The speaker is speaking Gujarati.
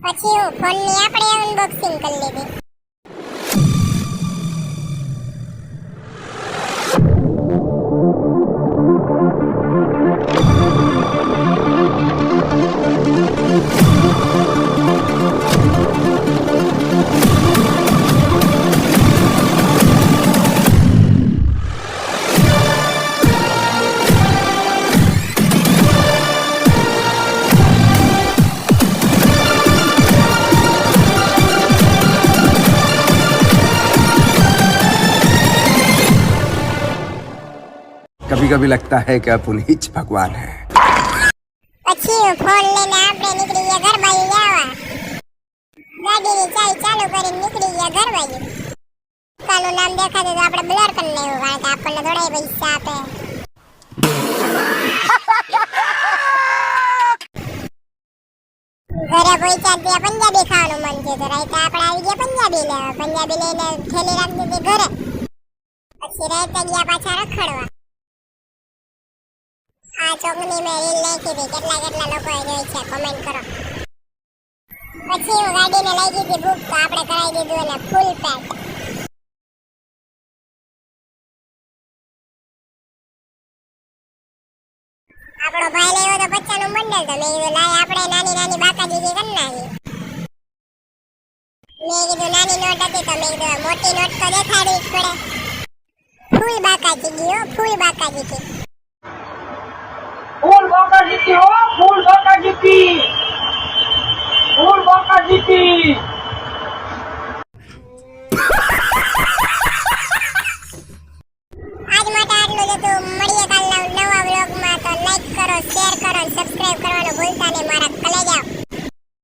પછી હું ફોનની આપણે અનબોક્સિંગ કરી લીધી. कभी कभी लगता है कि आप उन्हीं च भगवान हैं. પછી હું ફોન લઈને આપણે નીકળી ગયા ઘર બાજુ જવા. ગાડીની ચાવી ચાલુ કરીને નીકળી ગયા ઘર બાજુ. દુકાનનું નામ દેખાતું તો આપણે બ્લર કરી લેવું, કારણ કે આપણને થોડા પૈસા આપે. ઘરે પહોંચ્યા ત્યાં પંજાબી ખાવાનું મન થયું તો રાતે આપણે આવી ગયા પંજાબી લેવા. પંજાબી લઈને થેલી રાખી દીધી ઘરે. પછી રાતે ગયા પાછા રખડવા. આ ચોકની મેં રીલ નાખી હતી, કેટલા લોકોએ જોઈ છે કોમેન્ટ કરો. પછી હું ગાડીને લઈ ગઈ બુક, તો આપણે કરાવી દીધું એને ફૂલ પેક. આપણો ભાઈ લેવો તો 50 નું બંડલ, તો મેં કીધું લાય આપણે નાની બાકાજી કરી નાખી. મેં કીધું નાની નોટ હતી તો મેં કીધું મોટી નોટ તો દેખાડવી જ પડે. ફૂલ બાકાજી ગયો, ફૂલ બાકાજી થી. फूल बाका जीती हो, फूल बाका जीती, फूल बाका जीती.